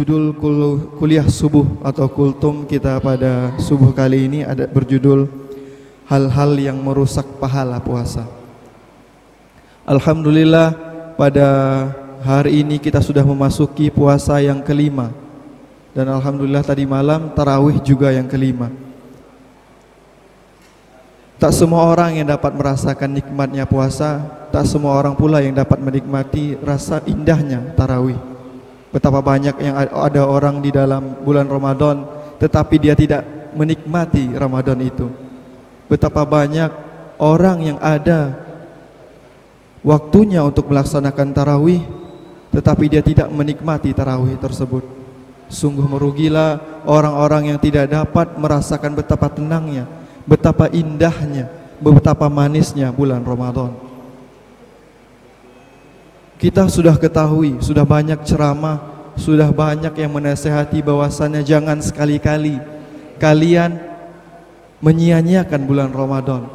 Judul kuliah subuh atau kultum kita pada subuh kali ini ada berjudul hal-hal yang merusak pahala puasa. Alhamdulillah pada hari ini kita sudah memasuki puasa yang kelima. Dan alhamdulillah tadi malam tarawih juga yang kelima. Tak semua orang yang dapat merasakan nikmatnya puasa, tak semua orang pula yang dapat menikmati rasa indahnya tarawih. Betapa banyak yang ada orang di dalam bulan Ramadan tetapi dia tidak menikmati Ramadan itu. Betapa banyak orang yang ada waktunya untuk melaksanakan tarawih tetapi dia tidak menikmati tarawih tersebut. Sungguh merugilah orang-orang yang tidak dapat merasakan betapa tenangnya, betapa indahnya, betapa manisnya bulan Ramadan. Kita sudah ketahui, sudah banyak ceramah, sudah banyak yang menasihati bahwasannya jangan sekali-kali kalian menyia-nyiakan bulan Ramadan.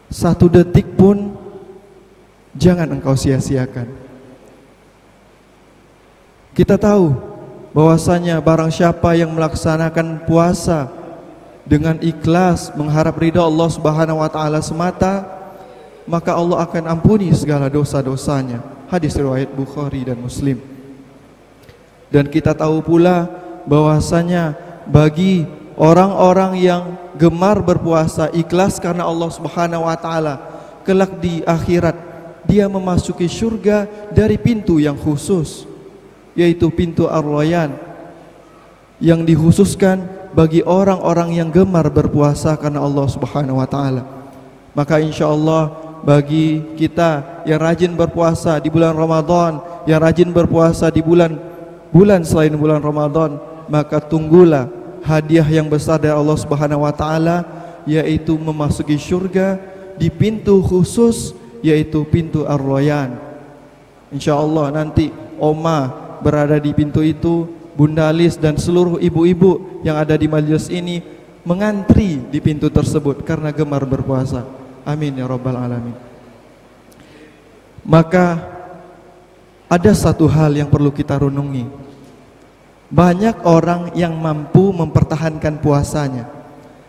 1 detik pun jangan engkau sia-siakan. Kita tahu bahwasanya barang siapa yang melaksanakan puasa dengan ikhlas mengharap ridha Allah Subhanahu wa taala semata, maka Allah akan ampuni segala dosa-dosanya. Hadis riwayat Bukhari dan Muslim. Dan kita tahu pula bahwasanya bagi orang-orang yang gemar berpuasa ikhlas karena Allah Subhanahu wa taala, kelak di akhirat dia memasuki surga dari pintu yang khusus, yaitu pintu Ar-Rayyan, yang dikhususkan bagi orang-orang yang gemar berpuasa karena Allah Subhanahu wa taala. Maka insyaallah bagi kita yang rajin berpuasa di bulan Ramadan, yang rajin berpuasa di bulan selain bulan Ramadan, maka tunggulah hadiah yang besar dari Allah Subhanahu wa taala, yaitu memasuki surga di pintu khusus, yaitu pintu Ar-Rayyan. Insyaallah nanti Oma berada di pintu itu, Bunda Lis dan seluruh ibu-ibu yang ada di majelis ini mengantri di pintu tersebut karena gemar berpuasa. Amin ya rabbal alamin. Maka ada satu hal yang perlu kita renungi. Banyak orang yang mampu mempertahankan puasanya,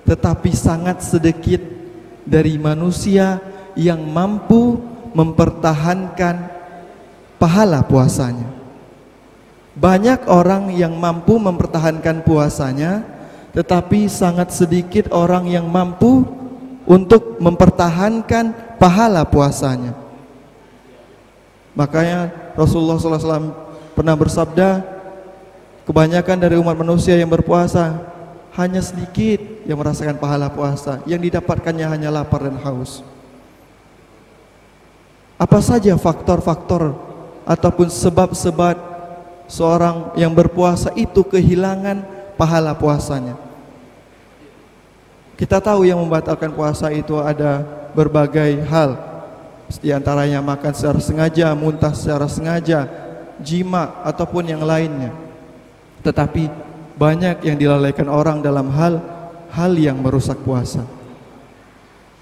tetapi sangat sedikit dari manusia yang mampu mempertahankan pahala puasanya. Banyak orang yang mampu mempertahankan puasanya, tetapi sangat sedikit orang yang mampu untuk mempertahankan pahala puasanya. Makanya Rasulullah SAW pernah bersabda, kebanyakan dari umat manusia yang berpuasa hanya sedikit yang merasakan pahala puasa, yang didapatkannya hanya lapar dan haus. Apa saja faktor-faktor ataupun sebab-sebab seorang yang berpuasa itu kehilangan pahala puasanya? Kita tahu yang membatalkan puasa itu ada berbagai hal. Di antaranya makan secara sengaja, muntah secara sengaja, jima ataupun yang lainnya. Tetapi banyak yang dilalaikan orang dalam hal yang merusak puasa.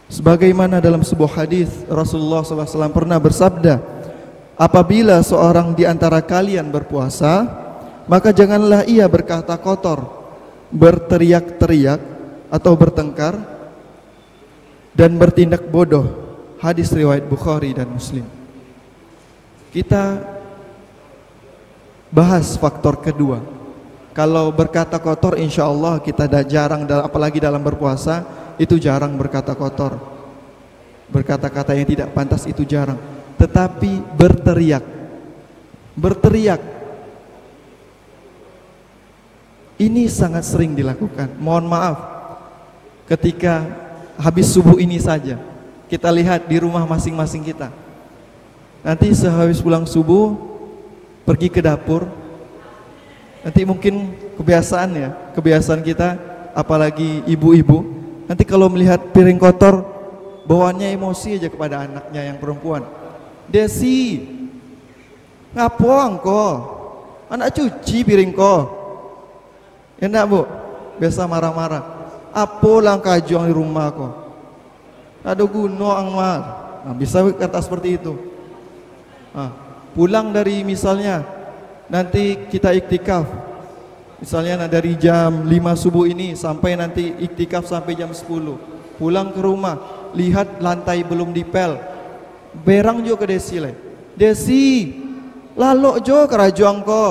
Sebagaimana dalam sebuah hadis Rasulullah SAW pernah bersabda, apabila seorang di antara kalian berpuasa, maka janganlah ia berkata kotor, berteriak-teriak atau bertengkar dan bertindak bodoh. Hadis riwayat Bukhari dan Muslim. Kita bahas faktor kedua. Kalau berkata kotor, insya Allah kita jarang, apalagi dalam berpuasa itu jarang berkata kotor. Berkata-kata yang tidak pantas itu jarang. Tetapi berteriak ini sangat sering dilakukan. Mohon maaf, ketika habis subuh ini saja, kita lihat di rumah masing-masing kita. Nanti sehabis pulang subuh, pergi ke dapur. Nanti mungkin kebiasaan kita, apalagi ibu-ibu, nanti kalau melihat piring kotor, bawaannya emosi aja kepada anaknya yang perempuan. Desi, ngapo engko? Anak cuci piring ko. Enak bu, biasa marah-marah. Apa langkah juang di rumah ko? Ada guna angmar. Nah, bisa kata seperti itu. Pulang dari misalnya nanti kita iktikaf, misalnya dari jam 5 subuh ini sampai nanti iktikaf sampai jam 10, pulang ke rumah lihat lantai belum dipel, berang jo ke desi le, desi lalok jo kerajuang ko,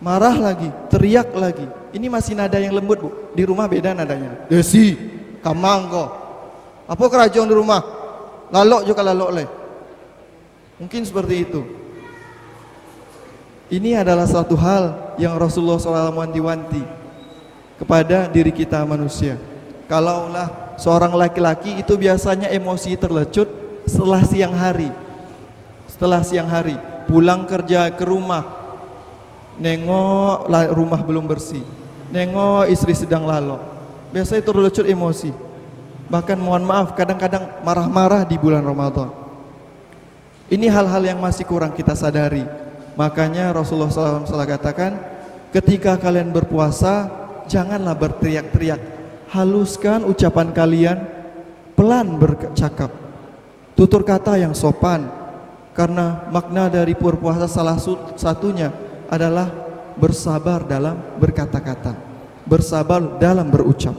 marah lagi, teriak lagi. Ini masih nada yang lembut bu, di rumah beda nadanya. Desi, kamang ko, apa kerajuang di rumah, lalok jo lalok le. Mungkin seperti itu. Ini adalah satu hal yang Rasulullah SAW wanti-wanti kepada diri kita manusia. Kalaulah seorang laki-laki itu biasanya emosi terlecut setelah siang hari. Setelah siang hari, pulang kerja ke rumah, nengok rumah belum bersih, nengok istri sedang lalok, biasanya terlecut emosi. Bahkan mohon maaf, kadang-kadang marah-marah di bulan Ramadan. Ini hal-hal yang masih kurang kita sadari. Makanya Rasulullah SAW katakan, ketika kalian berpuasa, janganlah berteriak-teriak, haluskan ucapan kalian, pelan bercakap, tutur kata yang sopan. Karena makna dari berpuasa salah satunya adalah bersabar dalam berkata-kata, bersabar dalam berucap.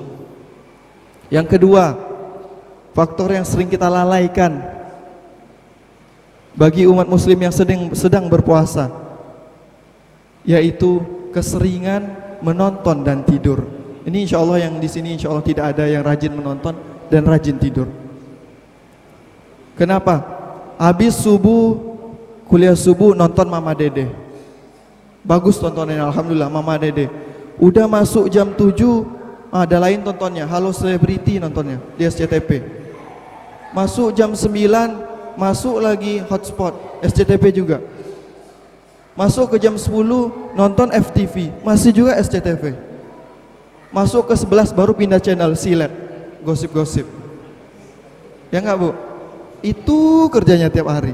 Yang kedua, faktor yang sering kita lalaikan bagi umat muslim yang sedang berpuasa, yaitu keseringan menonton dan tidur. Ini insya Allah yang di sini insya Allah tidak ada yang rajin menonton dan rajin tidur. Kenapa? Habis subuh, kuliah subuh nonton Mama Dede, bagus tontonannya, alhamdulillah Mama Dede. Udah masuk jam 7, ada lain tontonnya, Halo Selebriti nontonnya di SCTV. Masuk jam 9, masuk lagi Hotspot SCTV juga. Masuk ke jam 10 nonton FTV, masih juga SCTV. Masuk ke 11 baru pindah channel silet, gosip-gosip. Ya enggak bu? Itu kerjanya tiap hari,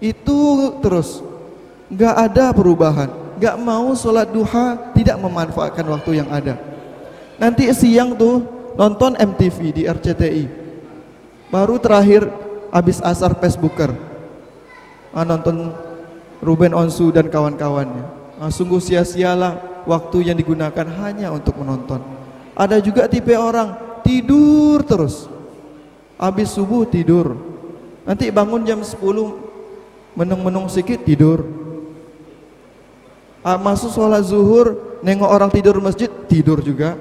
itu terus, enggak ada perubahan. Enggak mau sholat duha, tidak memanfaatkan waktu yang ada. Nanti siang tuh nonton MTV di RCTI, baru terakhir habis asar Facebooker, nonton Ruben Onsu dan kawan-kawannya. Sungguh sia-sialah waktu yang digunakan hanya untuk menonton. Ada juga tipe orang tidur terus, habis subuh tidur, nanti bangun jam 10 menung-menung sedikit tidur. Masuk sholat zuhur, nengok orang tidur masjid, tidur juga.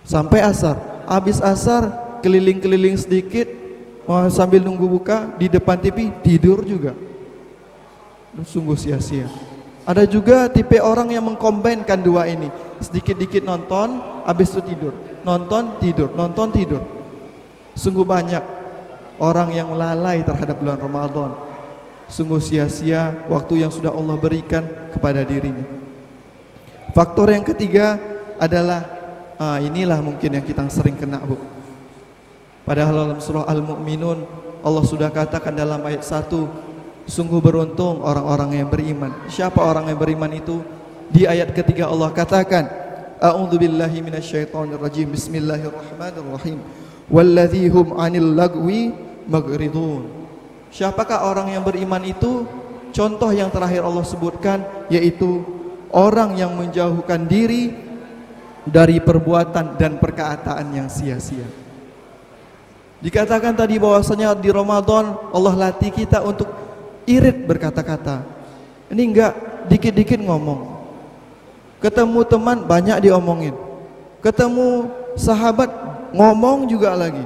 Sampai asar, habis asar keliling-keliling sedikit, sambil nunggu buka di depan TV, tidur juga. Sungguh sia-sia. Ada juga tipe orang yang mengkombinkan dua ini, sedikit-dikit nonton, habis itu tidur, nonton tidur, nonton tidur. Sungguh banyak orang yang lalai terhadap bulan Ramadan. Sungguh sia-sia waktu yang sudah Allah berikan kepada dirinya. Faktor yang ketiga adalah inilah mungkin yang kita sering kena bu. Padahal dalam surah Al-Mu'minun Allah sudah katakan dalam ayat 1, sungguh beruntung orang-orang yang beriman. Siapa orang yang beriman itu? Di ayat ketiga Allah katakan, A'udzubillahi minasyaitonirrajim, Bismillahirrahmanirrahim, Walladzihum 'anil lagwi magridun. Siapakah orang yang beriman itu? Contoh yang terakhir Allah sebutkan, yaitu orang yang menjauhkan diri dari perbuatan dan perkataan yang sia-sia. Dikatakan tadi bahwasanya di Ramadan Allah latih kita untuk irit berkata-kata. Ini enggak dikit-dikit ngomong. Ketemu teman banyak diomongin, ketemu sahabat ngomong juga lagi,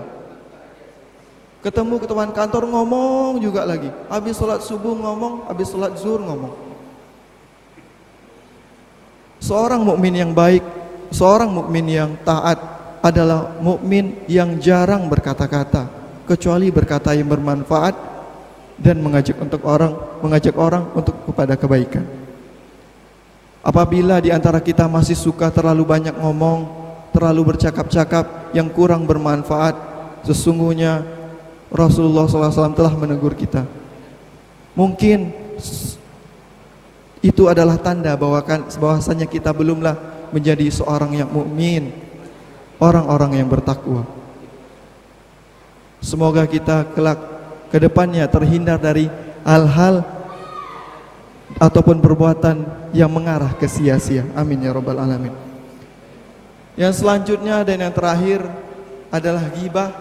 ketemu ke teman kantor ngomong juga lagi, habis sholat subuh ngomong, habis sholat zuhur ngomong. Seorang mukmin yang baik, seorang mukmin yang taat adalah mukmin yang jarang berkata-kata, kecuali berkata yang bermanfaat dan mengajak orang untuk kepada kebaikan. Apabila di antara kita masih suka terlalu banyak ngomong, terlalu bercakap-cakap yang kurang bermanfaat, sesungguhnya Rasulullah SAW telah menegur kita. Mungkin itu adalah tanda bahwasanya kita belumlah menjadi seorang yang mukmin, orang-orang yang bertakwa. Semoga kita kelak ke depannya terhindar dari hal-hal ataupun perbuatan yang mengarah ke sia-sia. Amin ya rabbal alamin. Yang selanjutnya dan yang terakhir adalah ghibah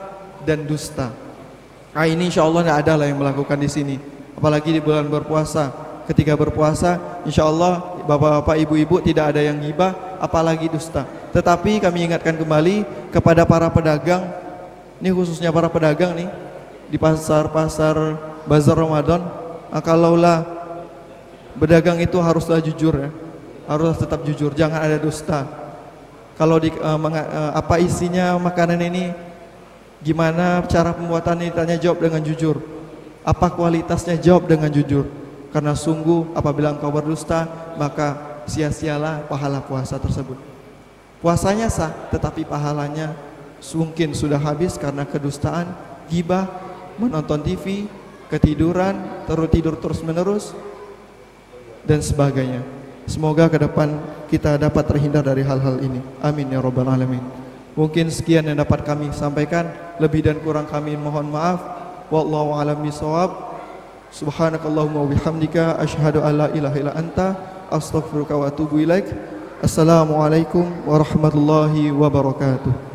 dan dusta. Nah, ini insya Allah tidak ada lah yang melakukan di sini, apalagi di bulan berpuasa. Ketika berpuasa, insya Allah bapak-bapak, ibu-ibu tidak ada yang ghibah, apalagi dusta. Tetapi kami ingatkan kembali kepada para pedagang, ini khususnya para pedagang nih di pasar-pasar bazar Ramadan, kalaulah berdagang itu haruslah jujur ya, harus tetap jujur, jangan ada dusta. Kalau apa isinya makanan ini, gimana cara pembuatannya, ditanya jawab dengan jujur. Apa kualitasnya, jawab dengan jujur. Karena sungguh apabila engkau berdusta, maka sia-sialah pahala puasa tersebut. Puasanya sah, tetapi pahalanya mungkin sudah habis karena kedustaan, ghibah, menonton TV, ketiduran, tidur terus-menerus, dan sebagainya. Semoga ke depan kita dapat terhindar dari hal-hal ini. Amin ya rabbal alamin. Mungkin sekian yang dapat kami sampaikan, lebih dan kurang kami mohon maaf. Wallahu a'lam bishawab. Subhanakallahumma wa bihamdika asyhadu an la ilaha illa anta astaghfiruka wa atubu ilaik. Assalamualaikum warahmatullahi wabarakatuh.